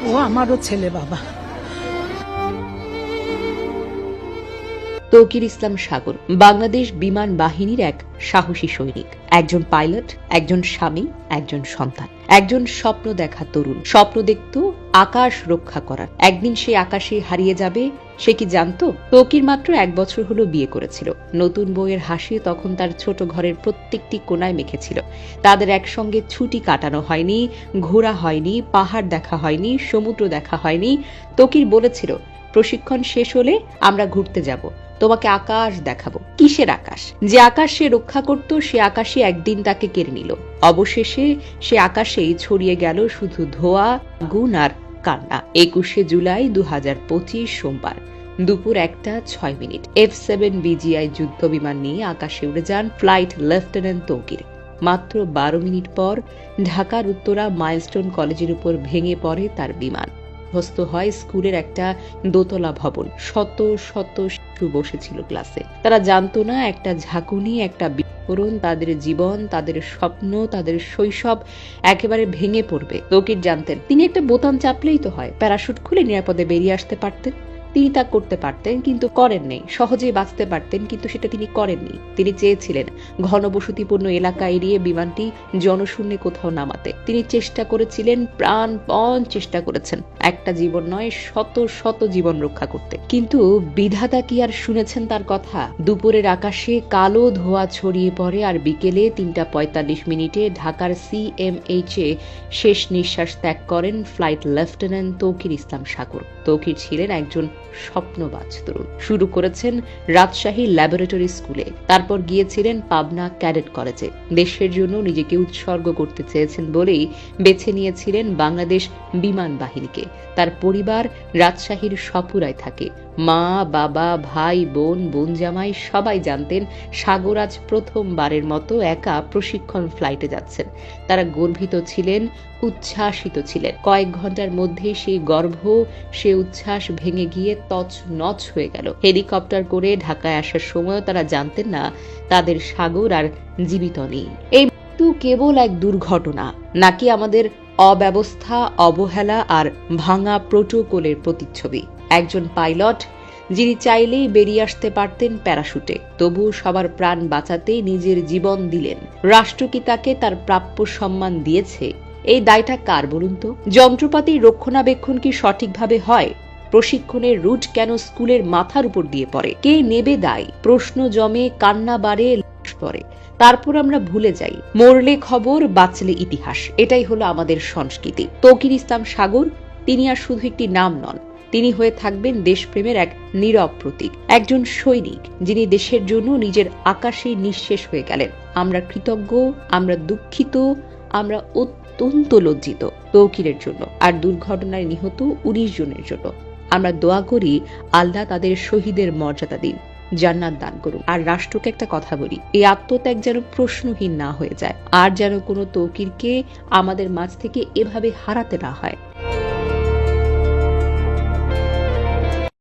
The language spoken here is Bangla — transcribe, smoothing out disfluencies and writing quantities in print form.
ও আমারও ছেলে বাবা। তৌকির ইসলাম সাগর বাংলাদেশ বিমান বাহিনীর এক সাহসী সৈনিক, একজন পাইলট, একজন স্বামী, একজন সন্তান, একজন স্বপ্ন দেখা তরুণ। স্বপ্ন দেখত আকাশ রক্ষা করার। একদিন সে আকাশে হারিয়ে যাবে, সে কি জানতো? তৌকির মাত্র 1 বছর হলো বিয়ে করেছিল। নতুন বউয়ের হাসি তখন তার ছোট ঘরের প্রত্যেকটি কোনায় মেখেছিল। তাদের একসঙ্গে ছুটি কাটানো হয়নি, ঘোরা হয়নি, পাহাড় দেখা হয়নি, সমুদ্র দেখা হয়নি। তৌকির বলেছিল, প্রশিক্ষণ শেষ হলে আমরা ঘুরতে যাব, তোমাকে আকাশ দেখাবো। কিসের আকাশ? যে আকাশ সে রক্ষা করত, সে আকাশে একদিন তাকে কেড়ে নিল। অবশেষে সে আকাশেই ছড়িয়ে গেল শুধু ধোঁয়া, আগুন আর কান্না। 21শে জুলাই 2025 সোমবার দুপুর 1:06 F-7 BGI যুদ্ধ বিমান নিয়ে আকাশে উড়ে যান ফ্লাইট লেফটেন্যান্ট তৌকির। মাত্র 12 মিনিট পর ঢাকার উত্তরা মাইলস্টোন কলেজের উপর ভেঙে পড়ে তার বিমান। ধ্বস্ত হয় স্কুলের একটা দোতলা ভবন। শত শত শিশু বসেছিল ক্লাসে। তারা জানতো না একটা ঝাঁকুনি, একটা বিস্ফোরণ, তাদের জীবন, তাদের স্বপ্ন, তাদের শৈশব একেবারে ভেঙে পড়বে। তৌকির জানতেন, তিনি একটা বোতাম চাপলেই তো হয়, প্যারাশুট খুলে নিরাপদে বেরিয়ে আসতে পারতেন। তিনি তা করতে পারতেন, কিন্তু করেননি। সহজেই বাঁচতে পারতেন, কিন্তু সেটা তিনি করেননি। তিনি চেয়েছিলেন ঘনবসতিপূর্ণ এলাকা এড়িয়ে বিমানটি জনশূন্যে কোথাও নামাতে। তিনি চেষ্টা করেছিলেন, প্রাণপণ চেষ্টা করেছেন, একটা জীবন নয়, শত শত জীবন রক্ষা করতে। কিন্তু বিধাতা কি আর শুনেছেন তার কথা? দুপুরের আকাশে কালো ধোঁয়া ছড়িয়ে পড়ে, আর বিকেলে 3:45 ঢাকার CMH এ শেষ নিঃশ্বাস ত্যাগ করেন ফ্লাইট লেফটেন্যান্ট তৌকির ইসলাম সাগর। তৌকির ছিলেন একজন স্বপ্নবাজ তরুণ। শুরু করেছেন রাজশাহী ল্যাবরেটরি স্কুলে, তারপর গিয়েছিলেন পাবনা ক্যাডেট কলেজে। দেশের জন্য নিজেকে উৎসর্গ করতে চেয়েছেন বলেই বেছে নিয়েছিলেন বাংলাদেশ বিমান বাহিনীকে। তার পরিবার রাজশাহীর সপুরায় থাকে। মা, বাবা, ভাই, বোন, বোন জামাই সবাই জানতেন সাগর আজ প্রথমবারের মতো একা প্রশিক্ষণ ফ্লাইটে যাচ্ছেন। তারা গর্বিত ছিলেন, উচ্ছ্বাসিত ছিলেন। কয়েক ঘন্টার মধ্যে সেই গর্ব, সে উচ্ছ্বাস ভেঙে গিয়ে তছনছ হয়ে গেল। হেলিকপ্টার করে ঢাকায় আসার সময় তারা জানতেন না তাদের সাগর আর জীবিত নেই। এই মৃত্যু কেবল এক দুর্ঘটনা, নাকি আমাদের অব্যবস্থা, অবহেলা আর ভাঙা প্রোটোকলের প্রতিচ্ছবি। একজন পাইলট যিনি চাইলেই বেরিয়ে আসতে পারতেন প্যারাশুটে, তবু সবার প্রাণ বাঁচাতে নিজের জীবন দিলেন। রাষ্ট্র কি তাকে তার প্রাপ্য সম্মান দিয়েছে? এই দায়টা কার বলুন তো? যন্ত্রপাতির রক্ষণাবেক্ষণ কি সঠিকভাবে হয়? প্রশিক্ষণের রুট কেন স্কুলের মাথার উপর দিয়ে পড়ে? কে নেবে দায়? প্রশ্ন জমে, কান্না বাড়ে, লাশ পড়ে। তারপর আমরা ভুলে যাই। মরলে খবর, বাঁচলে ইতিহাস। এটাই হলো আমাদের সংস্কৃতি। তৌকির ইসলাম সাগর, তিনি আর শুধু একটি নাম নন, তিনি হয়ে থাকবেন দেশপ্রেমের এক নীরব প্রতীক। একজন সৈনিক যিনি দেশের জন্য নিজের আকাশে নিঃশেষ হয়ে গেলেন। আমরা কৃতজ্ঞ, আমরা দুঃখিত, আমরা অত্যন্ত লজ্জিত তৌকিরের জন্য আর দুর্ঘটনায় নিহত 19 জনের জন্য। আমরা দোয়া করি আল্লাহ তাদের শহীদের মর্যাদা দিন, জান্নাত দান করুন। আর রাষ্ট্রকে একটা কথা বলি, এই আত্মত্যাগ যেন প্রশ্নহীন না হয়ে যায়, আর যেন কোনো তৌকিরকে আমাদের মাঝ থেকে এভাবে হারাতে না হয়।